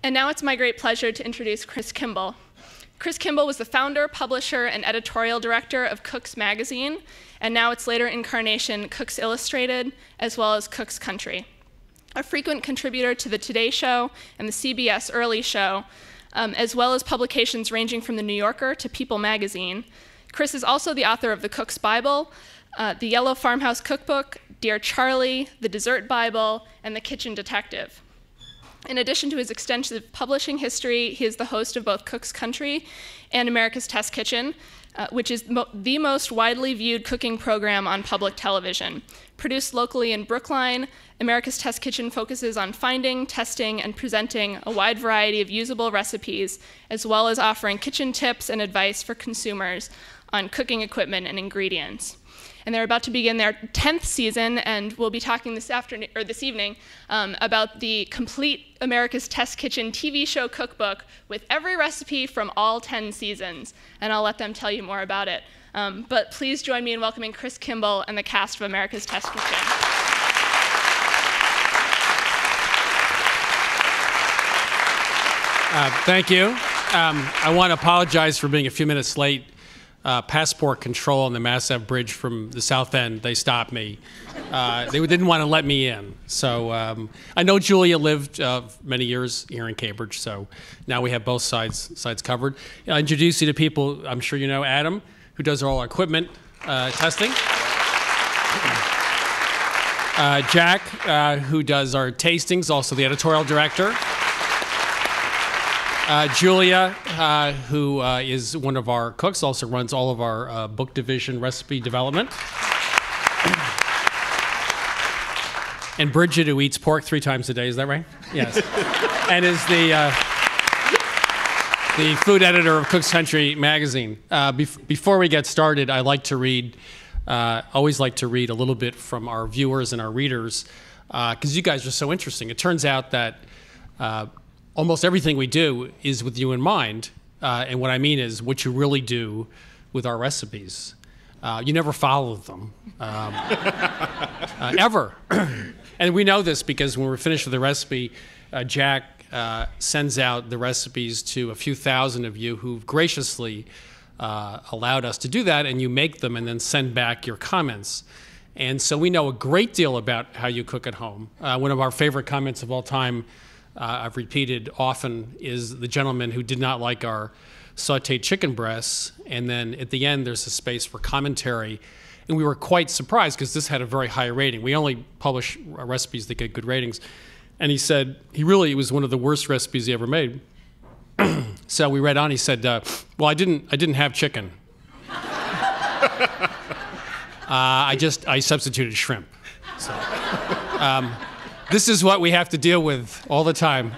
And now it's my great pleasure to introduce Chris Kimball. Chris Kimball was the founder, publisher, and editorial director of Cook's Magazine, and now its later incarnation, Cook's Illustrated, as well as Cook's Country. A frequent contributor to the Today Show and the CBS Early Show, as well as publications ranging from The New Yorker to People magazine. Chris is also the author of The Cook's Bible, The Yellow Farmhouse Cookbook, Dear Charlie, The Dessert Bible, and The Kitchen Detective. In addition to his extensive publishing history, he is the host of both Cook's Country and America's Test Kitchen, which is the most widely viewed cooking program on public television. Produced locally in Brookline, America's Test Kitchen focuses on finding, testing, and presenting a wide variety of usable recipes, as well as offering kitchen tips and advice for consumers on cooking equipment and ingredients. And they're about to begin their 10th season, and we'll be talking this evening about the complete America's Test Kitchen TV show cookbook with every recipe from all 10 seasons. And I'll let them tell you more about it. But please join me in welcoming Chris Kimball and the cast of America's Test Kitchen. Thank you. I want to apologize for being a few minutes late. Passport control on the Mass Ave Bridge from the South End, they stopped me. They didn't want to let me in. So I know Julia lived many years here in Cambridge, so now we have both sides covered. I'll introduce you to people. I'm sure you know Adam, who does all our equipment testing. Jack, who does our tastings, also the editorial director. Julia, who is one of our cooks, also runs all of our book division recipe development. And Bridget, who eats pork 3 times a day, is that right? Yes. And is the food editor of Cook's Country magazine. Before we get started, I like to read, always like to read a little bit from our viewers and our readers, because you guys are so interesting. It turns out that almost everything we do is with you in mind, and what I mean is what you really do with our recipes. You never follow them, ever. And we know this because when we're finished with the recipe, Jack sends out the recipes to a few thousand of you who've graciously allowed us to do that, and you make them and then send back your comments. And so we know a great deal about how you cook at home. One of our favorite comments of all time, I've repeated often, is the gentleman who did not like our sauteed chicken breasts, and then at the end there's a space for commentary, and we were quite surprised because this had a very high rating. We only publish recipes that get good ratings, and he said it was one of the worst recipes he ever made. So we read on. He said, "Well, I didn't have chicken. I substituted shrimp." So. This is what we have to deal with all the time.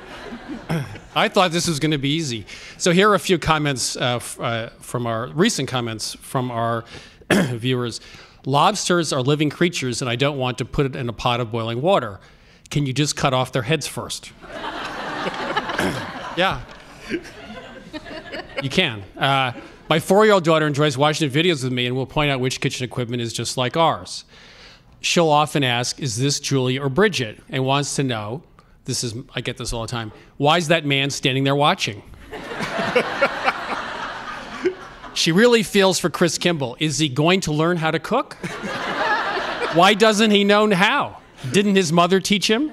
I thought this was going to be easy. So here are a few comments from our recent comments from our viewers. Lobsters are living creatures, and I don't want to put it in a pot of boiling water. Can you just cut off their heads first? Yeah. You can. My 4-year-old daughter enjoys watching videos with me and will point out which kitchen equipment is just like ours. She'll often ask, is this Julie or Bridget? And wants to know, I get this all the time, why is that man standing there watching? She really feels for Chris Kimball. Is he going to learn how to cook? Why doesn't he know how? Didn't his mother teach him?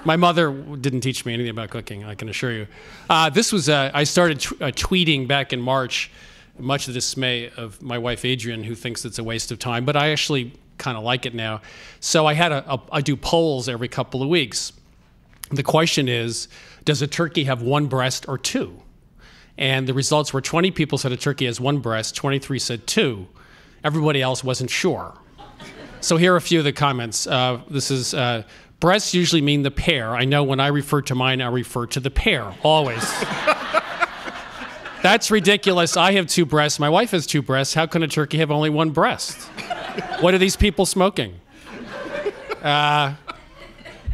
My mother didn't teach me anything about cooking, I can assure you. I started tweeting back in March, much to the dismay of my wife Adrian, who thinks it's a waste of time, but I actually kind of like it now. So I do polls every couple of weeks. The question is, does a turkey have 1 breast or 2? And the results were 20 people said a turkey has 1 breast, 23 said 2. Everybody else wasn't sure. So here are a few of the comments. Breasts usually mean the pair. I know when I refer to mine, I refer to the pair, always. That's ridiculous. I have 2 breasts. My wife has 2 breasts. How can a turkey have only 1 breast? What are these people smoking?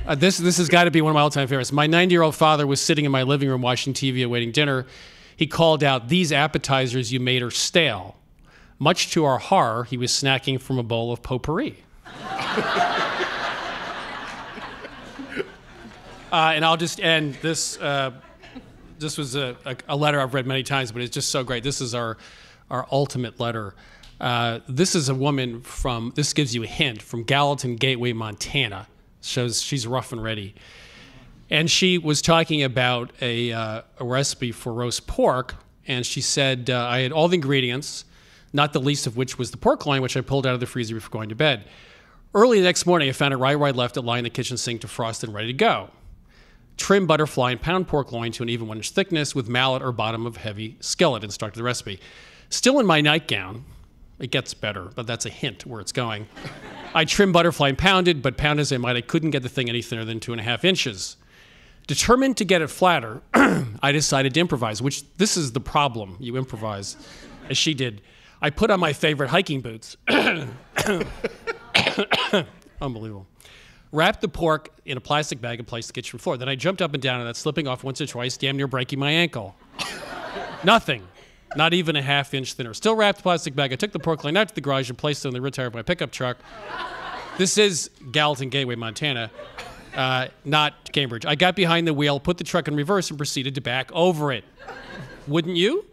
This has got to be one of my all-time favorites. My 90-year-old father was sitting in my living room watching TV awaiting dinner. He called out, "These appetizers you made are stale." Much to our horror, he was snacking from a bowl of potpourri. And I'll just end this. This was a letter I've read many times, but it's just so great. This is our ultimate letter. This is a woman from, this gives you a hint, from Gallatin Gateway, Montana. Shows she's rough and ready. And she was talking about a recipe for roast pork, and she said, I had all the ingredients, not the least of which was the pork loin, which I pulled out of the freezer before going to bed. Early the next morning, I found it right where I left it, lying in the kitchen sink defrosted and ready to go. Trim butterfly and pound pork loin to an even 1-inch thickness with mallet or bottom of heavy skillet, instructed the recipe. Still in my nightgown, it gets better, but that's a hint where it's going. I trimmed butterfly and pounded, but pound as I might, I couldn't get the thing any thinner than 2.5 inches. Determined to get it flatter, I decided to improvise, which this is the problem, you improvise, as she did. I put on my favorite hiking boots. Unbelievable. Wrapped the pork in a plastic bag and placed the kitchen floor. Then I jumped up and down on that, slipping off once or twice, damn near breaking my ankle. Nothing. Not even a 1/2 inch thinner. Still wrapped the plastic bag. I took the pork loin out to the garage and placed it on the rear tire of my pickup truck. This is Gallatin Gateway, Montana, not Cambridge. I got behind the wheel, put the truck in reverse, and proceeded to back over it. Wouldn't you?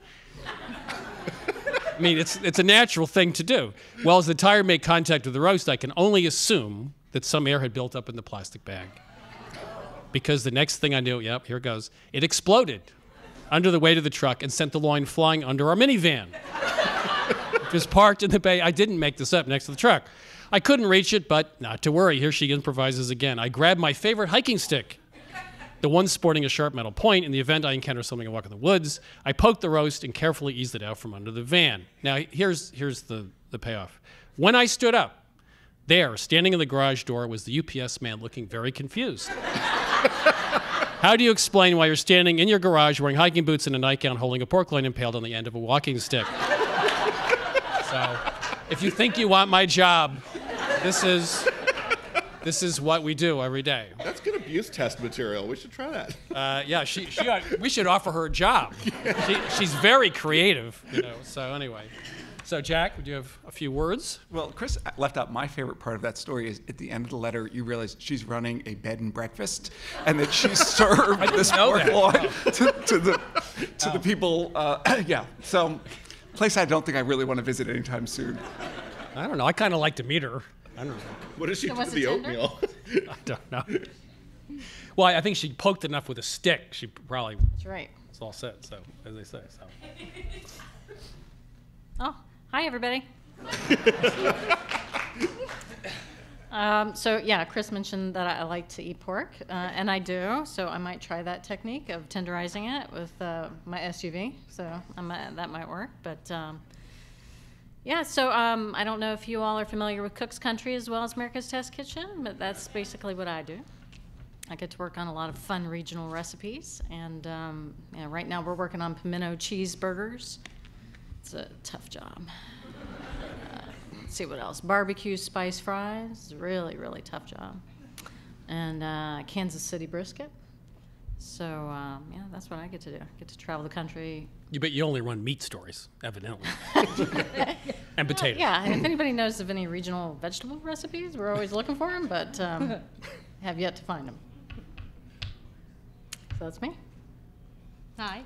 I mean, it's a natural thing to do. Well, as the tire made contact with the roast, I can only assume that some air had built up in the plastic bag. Because the next thing I knew, yep, here it goes, it exploded under the weight of the truck and sent the loin flying under our minivan. It was parked in the bay. I didn't make this up, next to the truck. I couldn't reach it, but not to worry. Here she improvises again. I grabbed my favorite hiking stick, the one sporting a sharp metal point. In the event I encounter something and walk in the woods, I poked the roast and carefully eased it out from under the van. Now, here's the payoff. When I stood up, there, standing in the garage door, was the UPS man looking very confused. How do you explain why you're standing in your garage wearing hiking boots and a nightgown holding a pork loin impaled on the end of a walking stick? So, if you think you want my job, this is what we do every day. That's good abuse test material. We should try that. Yeah, we should offer her a job. She's very creative, you know. So anyway. So, Jack, would you have a few words? Well, Chris left out my favorite part of that story is at the end of the letter, you realize she's running a bed and breakfast and that she served this pork loin to the people. Yeah, so place I don't think I really want to visit anytime soon. I don't know. I kind of like to meet her. I don't know. What does she do to the oatmeal? I don't know. Well, I think she poked enough with a stick. She probably That's right. was all set, so, as they say. So. Oh, hi, everybody. So, yeah, Chris mentioned that I like to eat pork, and I do, so I might try that technique of tenderizing it with my SUV, so that might work. But, yeah, so I don't know if you all are familiar with Cook's Country as well as America's Test Kitchen, but that's basically what I do. I get to work on a lot of fun regional recipes, and yeah, right now we're working on pimento cheeseburgers. It's a tough job. Let's see what else. Barbecue spice fries, really, really tough job. And Kansas City brisket. So, yeah, that's what I get to do. I get to travel the country. You bet you only run meat stories, evidently. And potatoes. Yeah, and if anybody knows of any regional vegetable recipes, we're always looking for them, but have yet to find them. So that's me. Hi.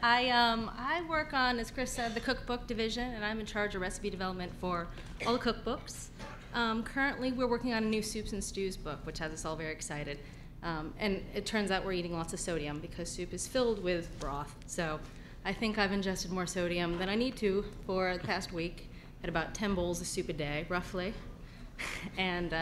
I work on, as Chris said, the cookbook division, and I'm in charge of recipe development for all the cookbooks. Currently, we're working on a new soups and stews book, which has us all very excited. And it turns out we're eating lots of sodium because soup is filled with broth. So I think I've ingested more sodium than I need to for the past week, at about 10 bowls of soup a day, roughly. And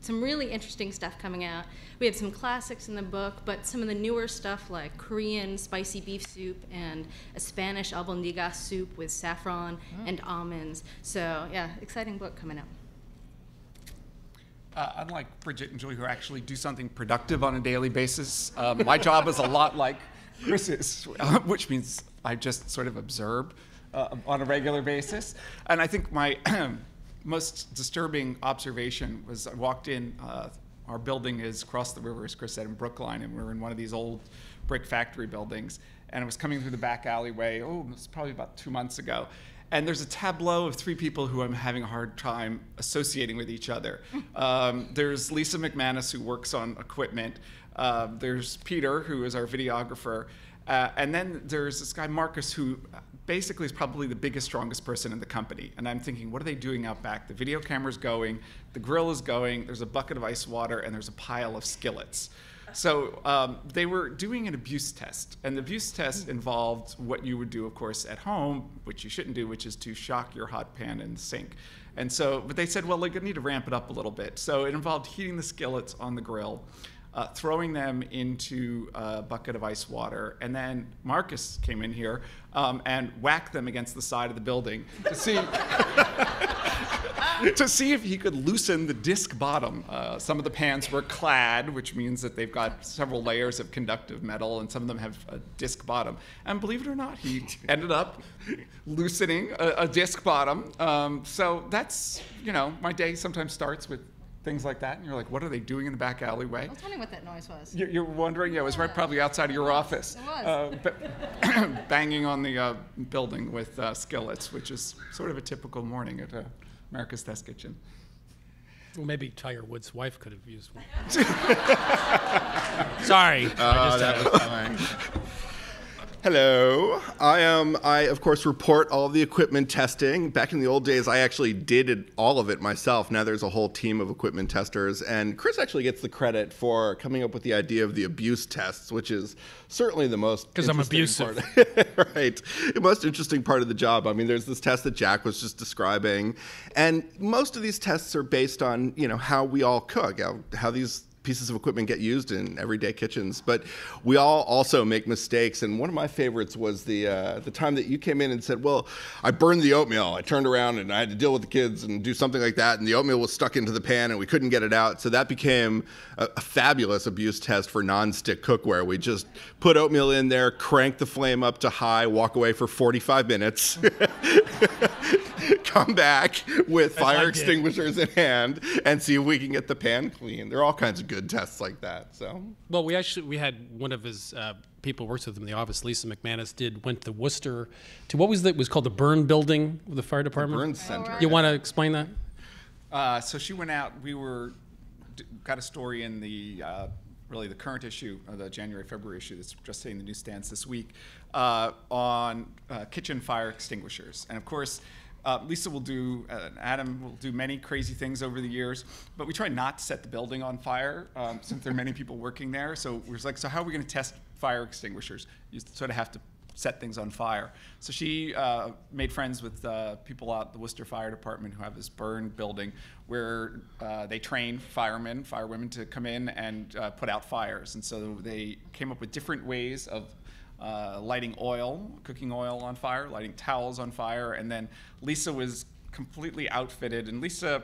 some really interesting stuff coming out. We have some classics in the book, but some of the newer stuff like Korean spicy beef soup and a Spanish albondigas soup with saffron and almonds. So yeah, exciting book coming out. Unlike Bridget and Julie, who actually do something productive on a daily basis, my job is a lot like Chris's, which means I just sort of observe on a regular basis. And I think my most disturbing observation was I walked in, our building is across the river, as Chris said, in Brookline, and we're in one of these old brick factory buildings. And I was coming through the back alleyway, it was probably about 2 months ago. and there's a tableau of three people who I'm having a hard time associating with each other. There's Lisa McManus, who works on equipment. There's Peter, who is our videographer. And then there's this guy, Marcus, who basically is probably the biggest, strongest person in the company. And I'm thinking, what are they doing out back? The video camera's going, the grill is going, there's a bucket of ice water, and there's a pile of skillets. So they were doing an abuse test, and the abuse test involved what you would do, of course, at home, which you shouldn't do, which is to shock your hot pan in the sink. And so, but they said, well, they need to ramp it up a little bit. So it involved heating the skillets on the grill, throwing them into a bucket of ice water, and then Marcus came in here and whacked them against the side of the building to see to see if he could loosen the disc bottom. Some of the pans were clad, which means that they've got several layers of conductive metal, and some of them have a disc bottom. And believe it or not, he ended up loosening a disc bottom. So that's, my day sometimes starts with things like that, and you're like, what are they doing in the back alleyway? I was wondering what that noise was. You're wondering? Yeah, it was right probably outside of your office. It was. Banging on the building with skillets, which is sort of a typical morning at America's Test Kitchen. Well, maybe Tiger Woods' wife could have used one. Sorry. That was fine. Hello. I of course report all of the equipment testing. Back in the old days, I actually did all of it myself. Now there's a whole team of equipment testers, and Chris actually gets the credit for coming up with the idea of the abuse tests, which is certainly the most because I'm abusive. Right. The most interesting part of the job. I mean, there's this test that Jack was just describing, and most of these tests are based on, how we all cook, how these pieces of equipment get used in everyday kitchens, but we all also make mistakes. And one of my favorites was the time that you came in and said, well, I burned the oatmeal. I turned around and I had to deal with the kids and do something like that, and the oatmeal was stuck into the pan and we couldn't get it out. So that became a fabulous abuse test for non-stick cookware. We just put oatmeal in there, crank the flame up to high, walk away for 45 minutes, come back with fire extinguishers in hand, and see if we can get the pan clean. There are all kinds of good tests like that. So, well, we had one of his people works with him in the office, Lisa McManus, went to Worcester to what was called the burn building with the fire department. The burn center. You want to explain that? So she went out. We got a story in the really the current issue, the January-February issue that's just hitting the newsstands this week, on kitchen fire extinguishers. And of course, Lisa will do, Adam will do many crazy things over the years, but we try not to set the building on fire since there are many people working there. So we're like, so how are we going to test fire extinguishers? You sort of have to set things on fire. So she made friends with people out at the Worcester Fire Department who have this burn building where they train firemen, firewomen to come in and put out fires. And so they came up with different ways of lighting oil, cooking oil on fire, lighting towels on fire, and then Lisa was completely outfitted. And Lisa,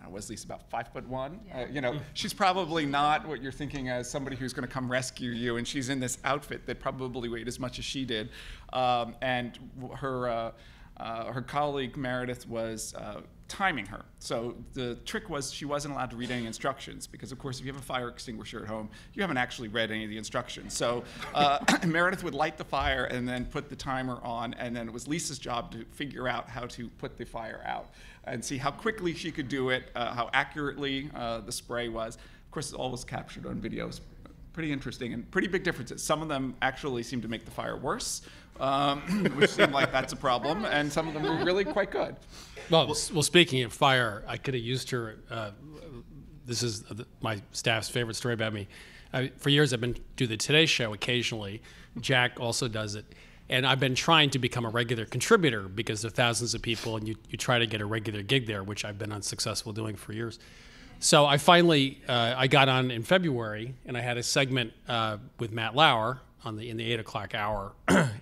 was Lisa about 5'1"? Yeah. Mm. She's probably not what you're thinking as somebody who's going to come rescue you, and she's in this outfit that probably weighed as much as she did. And her colleague Meredith was timing her. So the trick was she wasn't allowed to read any instructions because, of course, if you have a fire extinguisher at home, you haven't actually read any of the instructions. So Meredith would light the fire and then put the timer on, and then it was Lisa's job to figure out how to put the fire out and see how quickly she could do it, how accurately the spray was. Of course, it all was captured on videos. Pretty interesting and pretty big differences. Some of them actually seem to make the fire worse, which seemed like that's a problem, and some of them were really quite good. Well, speaking of fire, I could have used her. This is my staff's favorite story about me. For years, I've been do the Today Show occasionally. Jack also does it. And I've been trying to become a regular contributor because there are thousands of people, and you try to get a regular gig there, which I've been unsuccessful doing for years. So I finally I got on in February, and I had a segment with Matt Lauer in the 8 o'clock hour,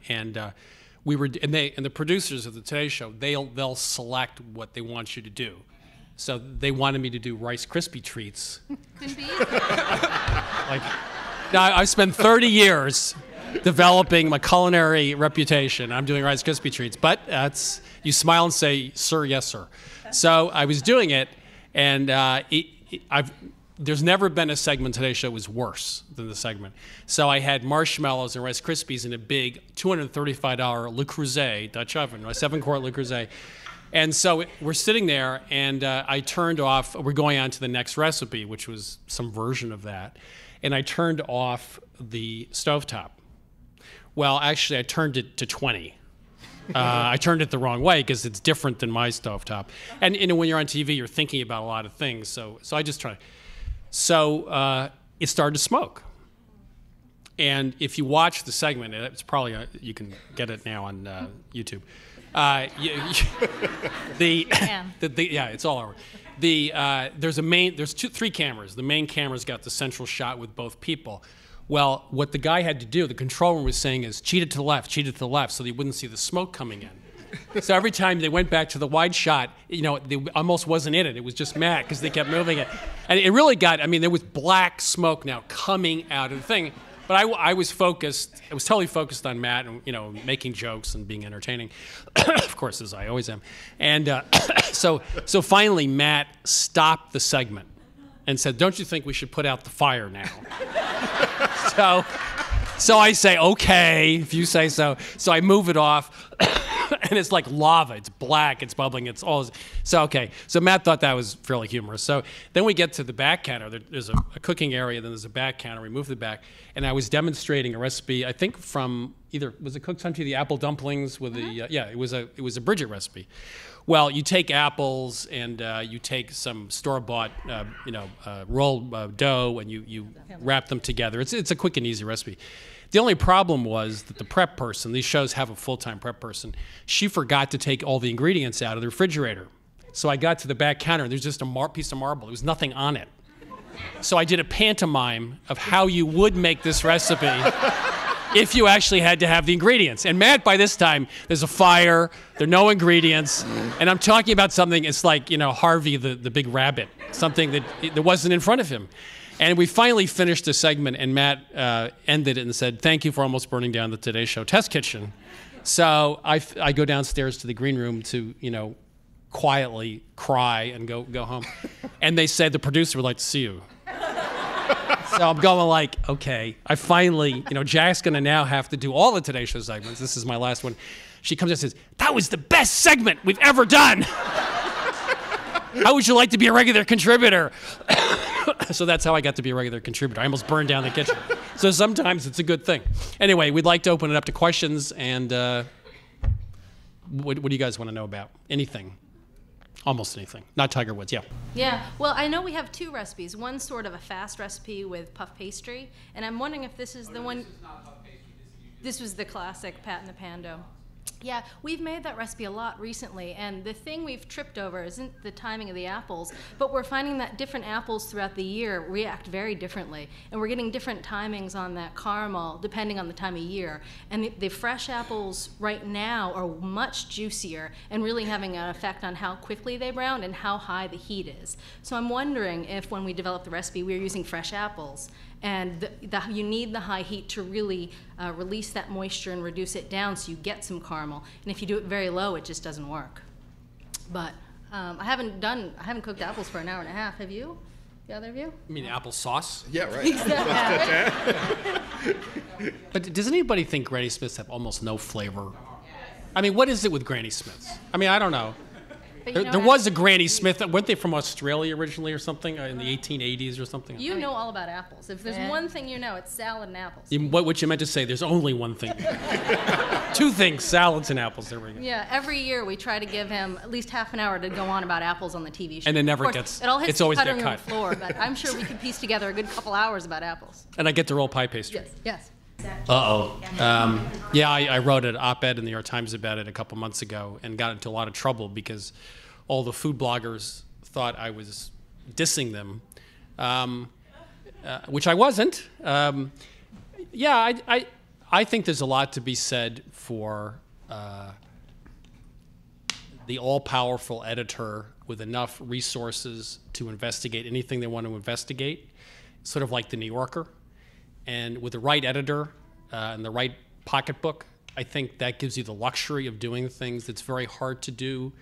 and the producers of the Today Show they'll select what they want you to do. So they wanted me to do Rice Krispie treats. Couldn't be. I've spent 30 years developing my culinary reputation. I'm doing Rice Krispie treats, but you smile and say, "Sir, yes, sir." So I was doing it. And there's never been a segment Today Show was worse than the segment. So I had marshmallows and Rice Krispies in a big $235 Le Creuset Dutch oven, a 7-quart Le Creuset. And so we're sitting there, and I turned off, we're going on to the next recipe, which was some version of that. And I turned off the stovetop. Well, actually, I turned it to 20. I turned it the wrong way because it's different than my stovetop. And when you're on TV, you're thinking about a lot of things. So I just tried. So it started to smoke. And if you watch the segment, it's probably, you can get it now on YouTube. Yeah, it's all over. There's 3 cameras. The main camera's got the central shot with both people. Well, what the guy had to do, the control room was saying, is cheat it to the left, so they wouldn't see the smoke coming in. So every time they went back to the wide shot, they almost wasn't in it. It was just Matt because they kept moving it. And it really got, there was black smoke now coming out of the thing. But I was focused, I was totally focused on Matt and, making jokes and being entertaining, of course, as I always am. And so finally Matt stopped the segment and said, "Don't you think we should put out the fire now?" So I say, "Okay, if you say so." So I move it off, and it's like lava. It's black. It's bubbling. It's all. So okay. So Matt thought that was fairly humorous. So then we get to the back counter. There's a cooking area. Then there's a back counter. We move the back, and I was demonstrating a recipe. I think from was it Cook's Country, the apple dumplings with the it was a Bridget recipe. Well, you take apples and you take some store-bought, rolled dough, and you wrap them together. It's a quick and easy recipe. The only problem was that the prep person, these shows have a full-time prep person, she forgot to take all the ingredients out of the refrigerator. So I got to the back counter, and there's just a piece of marble. There was nothing on it. So I did a pantomime of how you would make this recipe if you actually had to have the ingredients. And Matt, by this time, there's a fire, there are no ingredients, and I'm talking about something, it's like, Harvey the big rabbit, something that wasn't in front of him. And we finally finished the segment, and Matt ended it and said, "Thank you for almost burning down the Today Show test kitchen." So I go downstairs to the green room to, quietly cry and go home. And they said, "The producer would like to see you." So I'm going like, okay, I finally, Jack's going to now have to do all the Today Show segments. This is my last one. She comes and says, "That was the best segment we've ever done. How would you like to be a regular contributor?" So that's how I got to be a regular contributor. I almost burned down the kitchen. So sometimes it's a good thing. Anyway, we'd like to open it up to questions. And what do you guys want to know about? Anything. Almost anything. Not Tiger Woods, yeah. Yeah, well, I know we have 2 recipes. One's sort of a fast recipe with puff pastry, and I'm wondering if this is the one. This is not puff pastry. This was the classic Pat in the Pan dough. Yeah, we've made that recipe a lot recently, and the thing we've tripped over isn't the timing of the apples, but we're finding that different apples throughout the year react very differently, and we're getting different timings on that caramel depending on the time of year. And the fresh apples right now are much juicier and really having an effect on how quickly they brown and how high the heat is. So I'm wondering if when we develop the recipe, we're using fresh apples, and you need the high heat to really release that moisture and reduce it down so you get some caramel. And if you do it very low, it just doesn't work. But I haven't cooked apples for an hour and a half. Have you? The other of you? You mean apple sauce? Yeah, right. Exactly. But does anybody think Granny Smiths have almost no flavor? What is it with Granny Smiths? I don't know. There was a Granny Smith. Weren't they from Australia originally or something in the 1880s or something? You know all about apples. If there's one thing you know, it's salad and apples. What you meant to say, there's only one thing. 2 things, salads and apples. There we go. Yeah, every year we try to give him at least half an hour to go on about apples on the TV show. And it never of course, gets, it all hits it's the always cutting get room cut. floor, but I'm sure we could piece together a good couple hours about apples. And I get to roll pie pastry. Yes. Uh-oh. Yeah, I wrote an op-ed in the New York Times about it a couple months ago and got into a lot of trouble because all the food bloggers thought I was dissing them, which I wasn't. Yeah, I think there's a lot to be said for the all-powerful editor with enough resources to investigate anything they want to investigate, sort of like the New Yorker. And with the right editor and the right pocketbook, I think that gives you the luxury of doing things that's very hard to do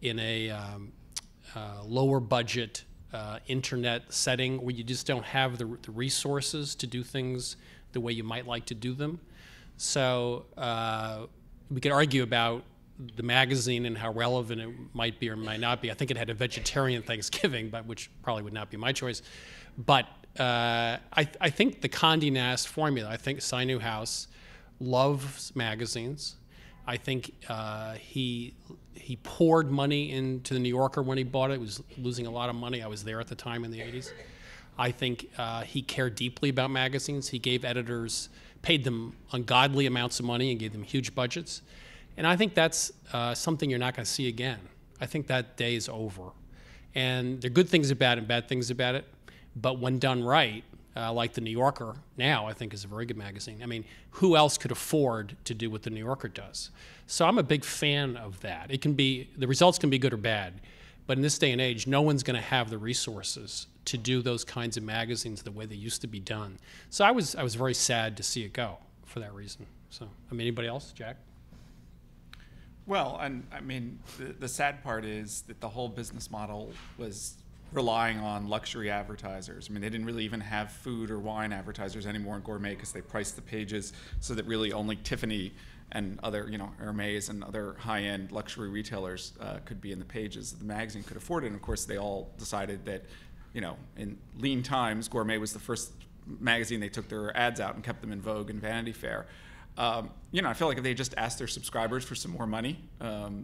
in a lower budget internet setting where you just don't have the resources to do things the way you might like to do them. So we could argue about the magazine and how relevant it might be or might not be. I think it had a vegetarian Thanksgiving, but which probably would not be my choice. But I think the Condé Nast formula, I think Cy Newhouse loves magazines. I think he poured money into the New Yorker when he bought it. He was losing a lot of money. I was there at the time in the 80s. I think he cared deeply about magazines. He gave editors, paid them ungodly amounts of money and gave them huge budgets. And I think that's something you're not going to see again. I think that day is over. And there are good things about it and bad things about it. But when done right, like the New Yorker now, I think is a very good magazine. I mean, who else could afford to do what the New Yorker does? So I'm a big fan of that. It can be, the results can be good or bad. But in this day and age, no one's going to have the resources to do those kinds of magazines the way they used to be done. So I was very sad to see it go for that reason. So, I mean, anybody else? Jack? Well, and I mean, the sad part is that the whole business model was relying on luxury advertisers. I mean, they didn't really even have food or wine advertisers anymore in Gourmet because they priced the pages so that really only Tiffany and other, Hermes and other high-end luxury retailers could be in the pages that the magazine could afford it. And of course, they all decided that, in lean times, Gourmet was the first magazine they took their ads out and kept them in Vogue and Vanity Fair. I feel like if they just asked their subscribers for some more money,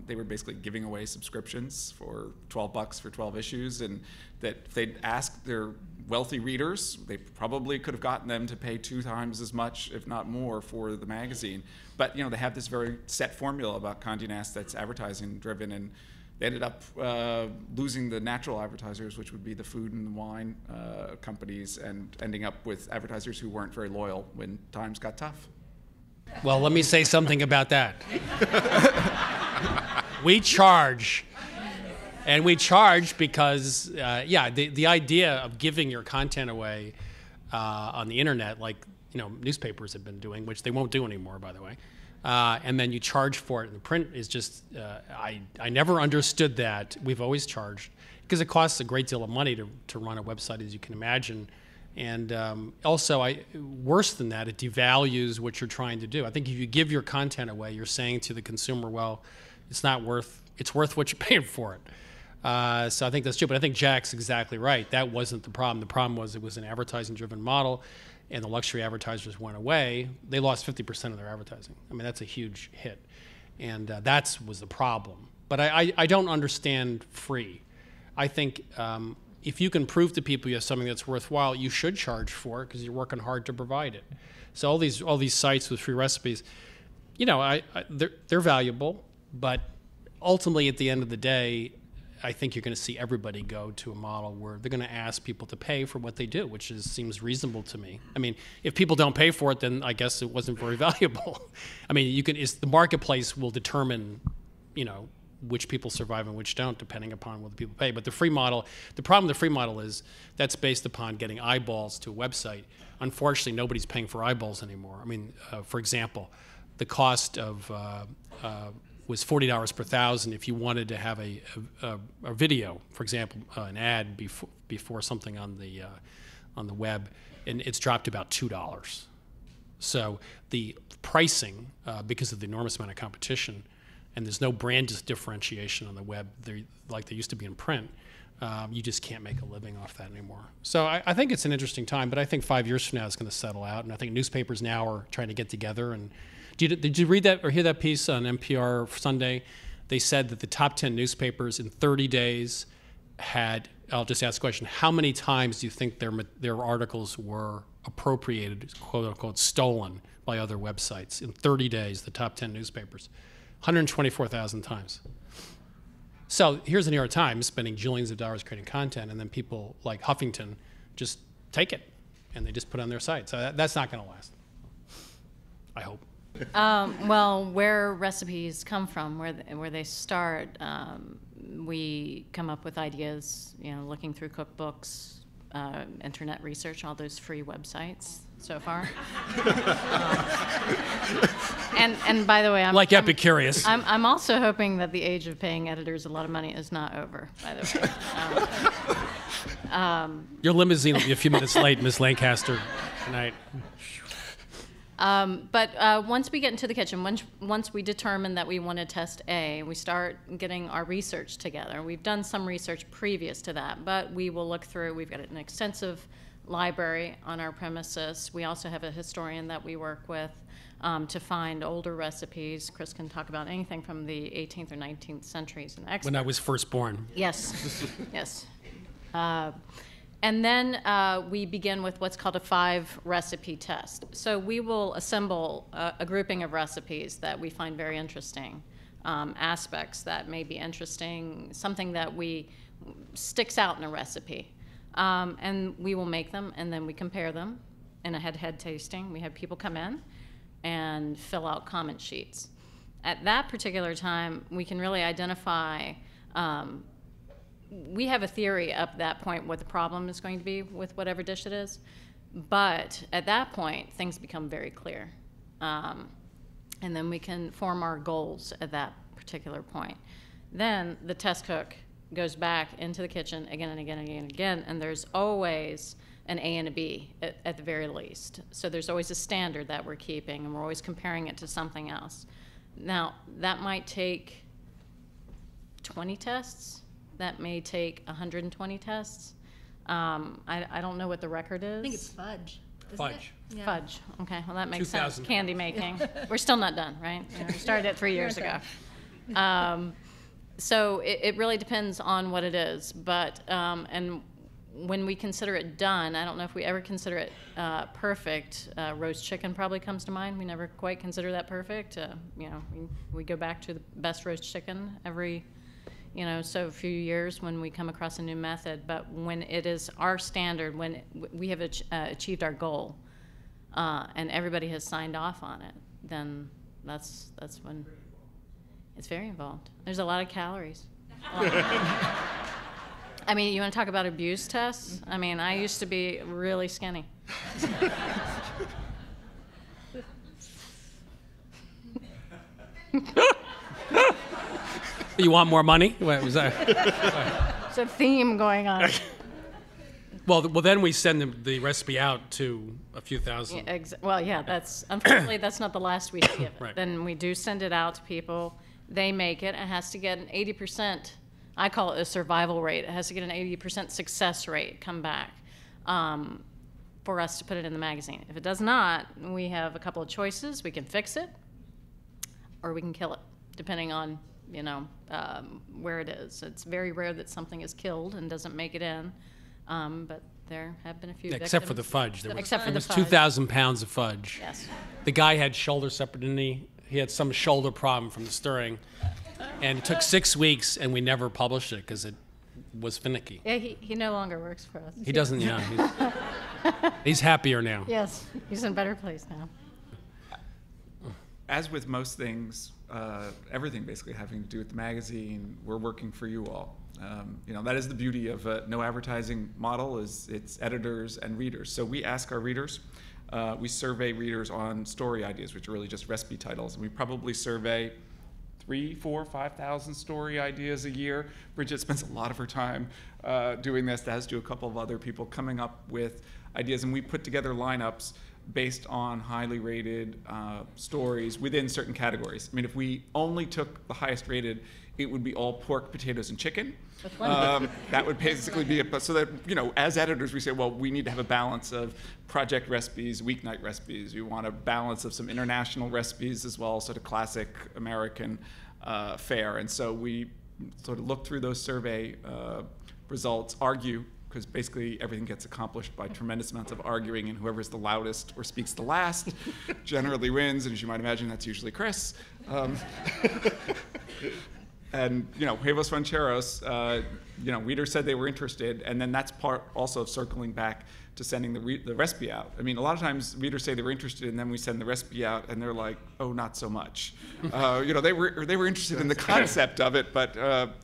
they were basically giving away subscriptions for $12 for 12 issues, and that if they'd asked their wealthy readers, they probably could have gotten them to pay 2 times as much, if not more, for the magazine. But they have this very set formula about Condé Nast that's advertising driven, and they ended up losing the natural advertisers, which would be the food and the wine companies, and ending up with advertisers who weren't very loyal when times got tough. Well, let me say something about that. We charge. And we charge because, the idea of giving your content away on the internet, like newspapers have been doing, which they won't do anymore, by the way, and then you charge for it in the print is just, I never understood that. We've always charged because it costs a great deal of money to run a website, as you can imagine. And also, worse than that, it devalues what you're trying to do. I think if you give your content away, you're saying to the consumer, well, it's worth what you're paying for it. So I think that's true. But I think Jack's exactly right. That wasn't the problem. The problem was it was an advertising-driven model, and the luxury advertisers went away. They lost 50% of their advertising. I mean, that's a huge hit. And that was the problem. But I don't understand free. I think if you can prove to people you have something that's worthwhile, you should charge for it because you're working hard to provide it. So all these sites with free recipes, they're valuable, but ultimately at the end of the day, I think you're going to see everybody go to a model where they're going to ask people to pay for what they do, which seems reasonable to me. I mean, if people don't pay for it, then I guess it wasn't very valuable. I mean, the marketplace will determine, which people survive and which don't, depending upon what the people pay. But the problem with the free model is that's based upon getting eyeballs to a website. Unfortunately, nobody's paying for eyeballs anymore. I mean, for example, the cost of was $40 per 1,000 if you wanted to have a video, for example, an ad before something on the web, and it's dropped to about $2. So the pricing, because of the enormous amount of competition, and there's no brand differentiation on the web like there used to be in print, you just can't make a living off that anymore. So I think it's an interesting time, but I think 5 years from now it's going to settle out, and I think newspapers now are trying to get together. And did you read that or hear that piece on NPR Sunday? They said that the top 10 newspapers in 30 days had, I'll just ask a question, how many times do you think their articles were appropriated, quote unquote, stolen by other websites? In 30 days, the top 10 newspapers. 124,000 times. So here's the New York Times spending jillions of dollars creating content, and then people like Huffington just take it and they just put it on their site. So that's not going to last, I hope. Well, where recipes come from, where they start, we come up with ideas, looking through cookbooks, internet research, all those free websites so far. And by the way, I'm Epicurious. I'm also hoping that the age of paying editors a lot of money is not over, by the way. Your limousine will be a few minutes late, Miss Lancaster, tonight. But once we get into the kitchen, once we determine that we want to test A, we start getting our research together. We've done some research previous to that, but we will look through. We've got an extensive library on our premises. We also have a historian that we work with to find older recipes. Chris can talk about anything from the 18th or 19th centuries. When I was first born. Yes, yes. And then we begin with what's called a 5-recipe test. So we will assemble a grouping of recipes that we find very interesting, aspects that may be interesting, something that sticks out in a recipe. And we will make them, and then we compare them in a head-to-head tasting. We have people come in and fill out comment sheets. At that particular time, we can really identify we have a theory up that point what the problem is going to be with whatever dish it is, but at that point things become very clear, and then we can form our goals at that particular point. Then the test cook goes back into the kitchen again and again and again and again, and there's always an A and a B at the very least. So there's always a standard that we're keeping, and we're always comparing it to something else. Now that might take 20 tests. That may take 120 tests. I don't know what the record is. I think it's fudge. Fudge. Yeah. Fudge. Okay, well that makes 2,000. sense. Candy making. We're still not done, right? We started it 3 years ago. So it really depends on what it is. But and when we consider it done, I don't know if we ever consider it perfect. Roast chicken probably comes to mind. We never quite consider that perfect. We go back to the best roast chicken every. So a few years when we come across a new method, but when it is our standard, when we have achieved our goal, and everybody has signed off on it, then that's when it's very involved. There's a lot of calories. I mean, you want to talk about abuse tests? I mean, I used to be really skinny. You want more money? What was that? There's a theme going on. Well, then we send the recipe out to a few thousand. Yeah, unfortunately that's not the last we see of it. Right. Then we do send it out to people. They make it. It has to get an 80%. I call it a survival rate. It has to get an 80% success rate come back for us to put it in the magazine. If it does not, we have a couple of choices. We can fix it, or we can kill it, depending on where it is. It's very rare that something is killed and doesn't make it in, but there have been a few victims. Except for the fudge. There was 2,000 pounds of fudge. Yes. The guy had shoulder separatency. He had some shoulder problem from the stirring, and it took 6 weeks, and we never published it because it was finicky. Yeah, he no longer works for us. He doesn't, he's happier now. Yes, he's in a better place now. As with most things, everything basically having to do with the magazine, we're working for you all. That is the beauty of a no advertising model, is it's editors and readers. So we ask our readers, we survey readers on story ideas, which are really just recipe titles. And we probably survey 3,000, 4,000, 5,000 story ideas a year. Bridget spends a lot of her time doing this, as do a couple of other people, coming up with ideas. And we put together lineups based on highly rated stories within certain categories. I mean, if we only took the highest rated, it would be all pork, potatoes, and chicken. That would basically be it. So that, as editors, we say, well, we need to have a balance of project recipes, weeknight recipes. We want a balance of some international recipes as well, sort of classic American fare. And so we sort of look through those survey results, argue, because basically everything gets accomplished by tremendous amounts of arguing, and whoever's the loudest or speaks the last generally wins, and as you might imagine, that's usually Chris. And, Huevos Rancheros, readers said they were interested, and then that's part also of circling back to sending the recipe out. I mean, a lot of times readers say they were interested, and then we send the recipe out, and they're like, oh, not so much. They were interested in the concept of it, but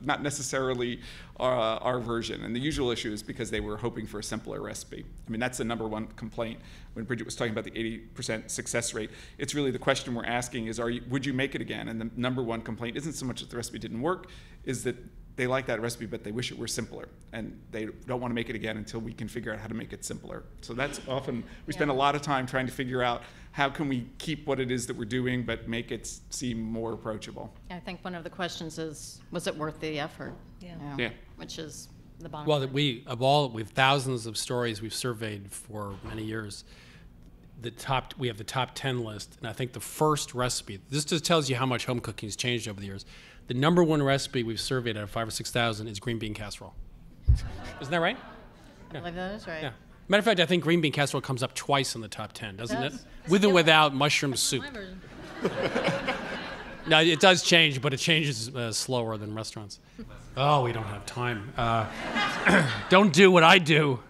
not necessarily our version. And the usual issue is because they were hoping for a simpler recipe. I mean, that's the number one complaint when Bridget was talking about the 80% success rate. It's really the question we're asking is, would you make it again? And the number one complaint isn't so much that the recipe didn't work, is that they like that recipe, but they wish it were simpler, and they don't want to make it again until we can figure out how to make it simpler. So that's often, we spend a lot of time trying to figure out how can we keep what it is that we're doing, but make it seem more approachable. I think one of the questions is, was it worth the effort? Yeah. Yeah. Which is the bottom Well, line. we have thousands of stories we've surveyed for many years. We have the top 10 list, and I think the first recipe, this just tells you how much home cooking has changed over the years. The number one recipe we've surveyed out of 5,000 or 6,000 is green bean casserole. Isn't that right? I believe that is right. Yeah. Matter of fact, I think green bean casserole comes up twice in the top 10, doesn't it? does. With and without mushroom soup. My version. No, it does change, but it changes slower than restaurants. Oh, we don't have time. Don't do what I do.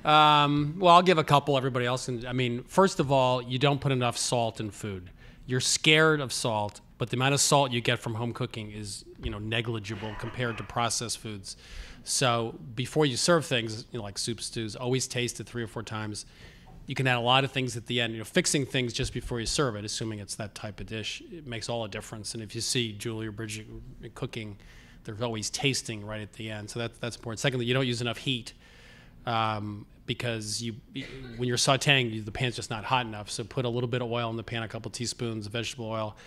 Well, I'll give a couple. Everybody else can. I mean, first of all, you don't put enough salt in food. You're scared of salt, but the amount of salt you get from home cooking is, negligible compared to processed foods. So before you serve things, like soup, stews, always taste it 3 or 4 times. You can add a lot of things at the end. Fixing things just before you serve it, assuming it's that type of dish, it makes all the difference. And if you see Julie or Bridget cooking, they're always tasting right at the end. So that's important. Secondly, you don't use enough heat. Because when you're sauteing, the pan's just not hot enough. So put a little bit of oil in the pan, a couple teaspoons of vegetable oil,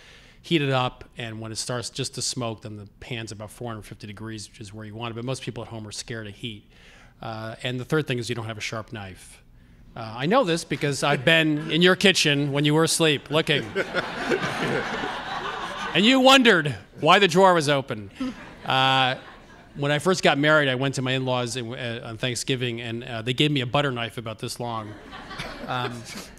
heat it up, and when it starts just to smoke, then the pan's about 450 degrees, which is where you want it. But most people at home are scared of heat. And the third thing is you don't have a sharp knife. I know this because I've been in your kitchen when you were asleep looking. And you wondered why the drawer was open. When I first got married, I went to my in-laws on Thanksgiving, and they gave me a butter knife about this long.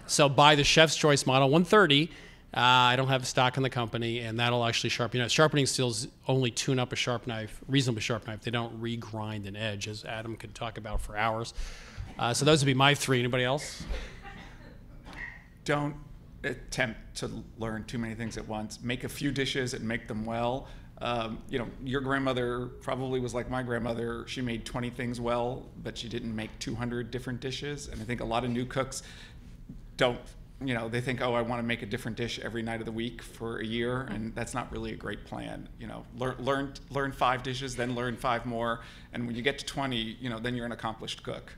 So buy the Chef's Choice Model 130. I don't have stock in the company, and that'll actually sharpen. Sharpening steels only tune up a sharp knife, reasonably sharp knife. They don't regrind an edge, as Adam could talk about for hours. So those would be my 3. Anybody else? Don't attempt to learn too many things at once. Make a few dishes and make them well. Your grandmother probably was like my grandmother. She made 20 things well, but she didn't make 200 different dishes. And I think a lot of new cooks don't, they think, oh, I want to make a different dish every night of the week for a year, and that's not really a great plan. Learn 5 dishes, then learn 5 more, and when you get to 20, then you're an accomplished cook.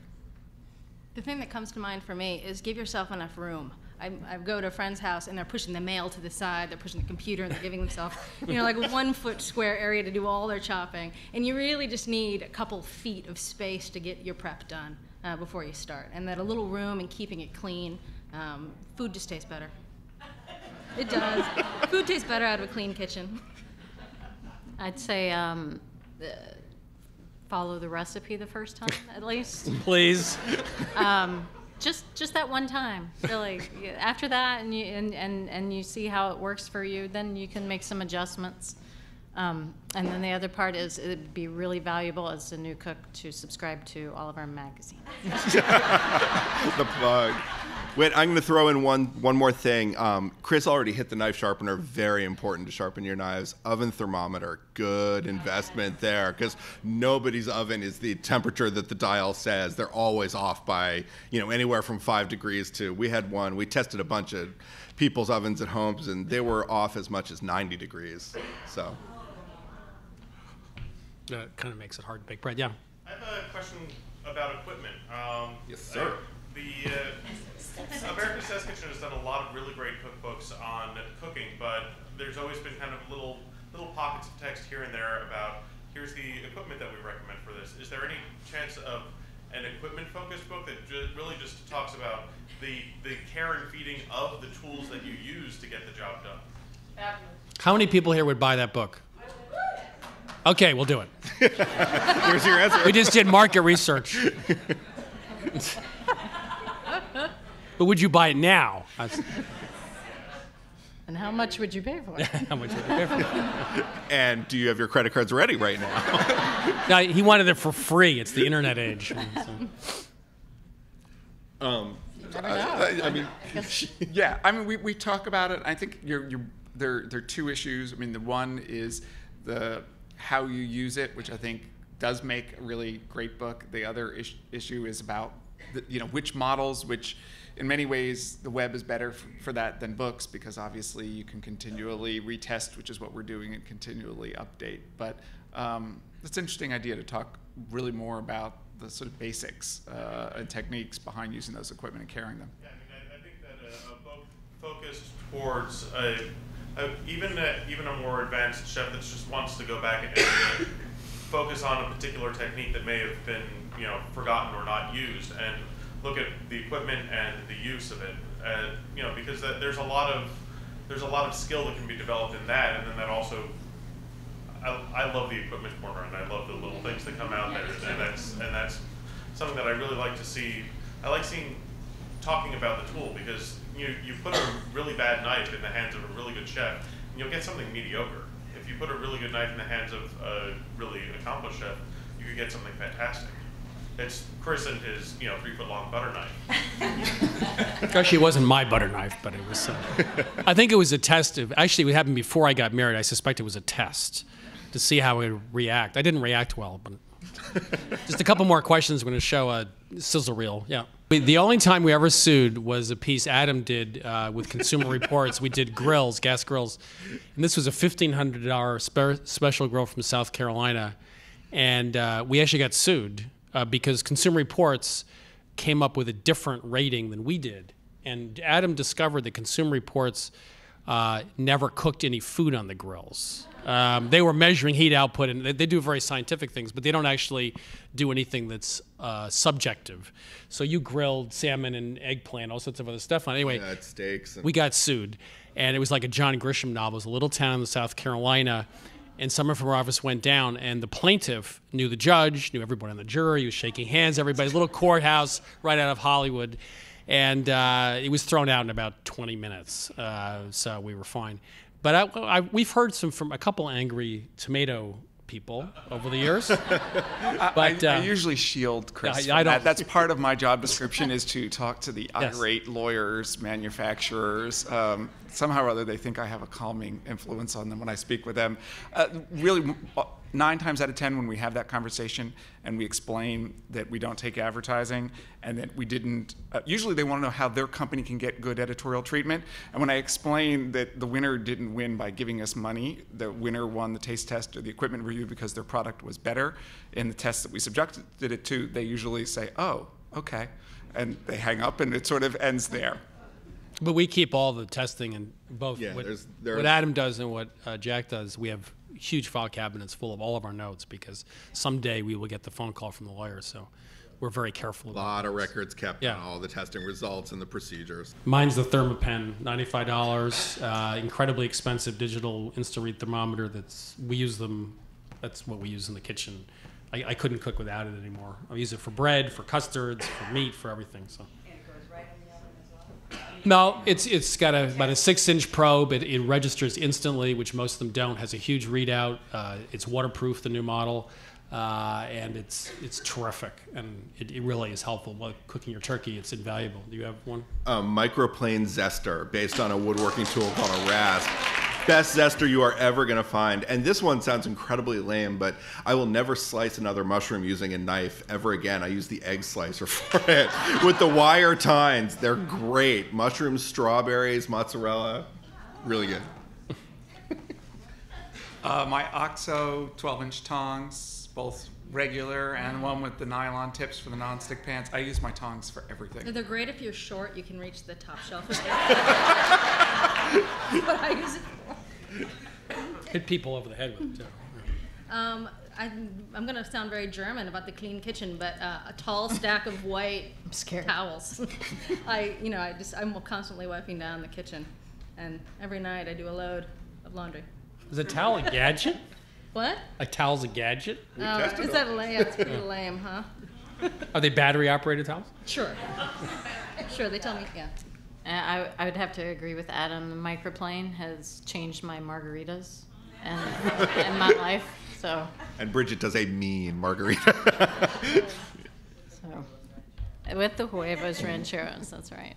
The thing that comes to mind for me is give yourself enough room. I go to a friend's house and they're pushing the mail to the side, they're pushing the computer, and they're giving themselves, like a 1 foot square area to do all their chopping. And you really just need a couple feet of space to get your prep done before you start. And that a little room and keeping it clean, food just tastes better. It does. Food tastes better out of a clean kitchen. I'd say follow the recipe the first time, at least. Please. Just that one time, really. After that, and you see how it works for you, then you can make some adjustments. And then the other part is it'd be really valuable as a new cook to subscribe to all of our magazines. The plug. Wait, I'm going to throw in one more thing. Chris already hit the knife sharpener. Very important to sharpen your knives. Oven thermometer. Good investment there, because nobody's oven is the temperature that the dial says. They're always off by anywhere from 5 degrees to. We had one. We tested a bunch of people's ovens at homes, and they were off as much as 90 degrees. So. That kind of makes it hard to bake bread. Yeah. I have a question about equipment. Yes, sir. America's Test Kitchen has done a lot of really great cookbooks on cooking, but there's always been kind of little pockets of text here and there about here's the equipment that we recommend for this. Is there any chance of an equipment-focused book that really just talks about the care and feeding of the tools that you use to get the job done? How many people here would buy that book? Okay, we'll do it. Here's your answer. We just did market research. But would you buy it now? And how much would you pay for it? How much would you pay for it? And do you have your credit cards ready right now? No, he wanted it for free. It's the internet age. I mean, Yeah, I mean, we talk about it. I think there are 2 issues. I mean, the one is the how you use it, which I think does make a really great book. The other issue is about which models, which in many ways the web is better for that than books, because obviously you can continually retest, which is what we're doing, and continually update. But It's an interesting idea to talk really more about the sort of basics and techniques behind using those equipment and carrying them. Yeah, I think that a book focused towards even a more advanced chef that just wants to go back and focus on a particular technique that may have been forgotten or not used, and look at the equipment and the use of it, because there's a lot of skill that can be developed in that, and then that also. I love the equipment corner, and I love the little things that come out there, and that's something that I really like to see. I like talking about the tool, because you put a really bad knife in the hands of a really good chef, and you'll get something mediocre. If you put a really good knife in the hands of a really accomplished chef, you could get something fantastic. It's Chris and his 3-foot-long butter knife. Actually, it wasn't my butter knife, but it was. I think it was a test of. Actually, it happened before I got married. I suspect it was a test to see how it would react. I didn't react well, but just a couple more questions. I'm going to show a sizzle reel. Yeah. The only time we ever sued was a piece Adam did with Consumer Reports. We did grills, gas grills, and this was a $1,500 special grill from South Carolina, and we actually got sued because Consumer Reports came up with a different rating than we did, and Adam discovered that Consumer Reports never cooked any food on the grills. They were measuring heat output, and they do very scientific things, but they don't actually do anything that's subjective. So you grilled salmon and eggplant, all sorts of other stuff on it. Anyway, Yeah, steaks. we got sued, and it was like a John Grisham novel. It was a little town in South Carolina, and someone from our office went down, and the plaintiff knew the judge, knew everybody on the jury, he was shaking hands, everybody's little courthouse right out of Hollywood, and it was thrown out in about 20 minutes, so we were fine. But we've heard from a couple angry tomato people over the years. But I usually shield Chris. I don't. That's part of my job description, is to talk to the irate lawyers, manufacturers. Somehow or other, they think I have a calming influence on them when I speak with them. Really, 9 times out of 10, when we have that conversation and we explain that we don't take advertising and that we didn't, usually they want to know how their company can get good editorial treatment. And when I explain that the winner didn't win by giving us money, the winner won the taste test or the equipment review because their product was better in the test that we subjected it to, they usually say, oh, okay. And they hang up, and it sort of ends there. But we keep all the testing and both Yeah, what Adam does and what Jack does. We have huge file cabinets full of all of our notes, because someday we will get the phone call from the lawyer. So we're very careful A about lot of records kept Yeah. on all the testing results and the procedures. Mine's the Thermopen, $95, incredibly expensive digital Insta-read thermometer. We use them. That's what we use in the kitchen. I couldn't cook without it anymore. I use it for bread, for custards, for meat, for everything. So. And it goes right in the oven as well. No, it's got about a 6-inch probe. It registers instantly, which most of them don't. Has a huge readout. It's waterproof, the new model, and it's terrific. And it really is helpful while cooking your turkey. It's invaluable. Do you have one? Microplane Zester, based on a woodworking tool called a rasp. Best zester you are ever going to find. And this one sounds incredibly lame, but I will never slice another mushroom using a knife ever again. I use the egg slicer for it with the wire tines. They're great. Mushrooms, strawberries, mozzarella. Really good. My OXO 12-inch tongs, both regular and one with the nylon tips for the non-stick pans. I use my tongs for everything. They're great if you're short. You can reach the top shelf. But I use it for. Hit people over the head with it, too. I'm going to sound very German about the clean kitchen, but a tall stack of white towels. I'm constantly wiping down the kitchen, and every night I do a load of laundry. Is a towel a gadget? What? A towel's a gadget? tested Is that lame? Yeah, it's pretty lame, huh? Are they battery-operated towels? Sure. Sure, they tell me, yeah. I would have to agree with Adam. The microplane has changed my margaritas and my life. So. And Bridget does a mean margarita. So, with the huevos rancheros, that's right.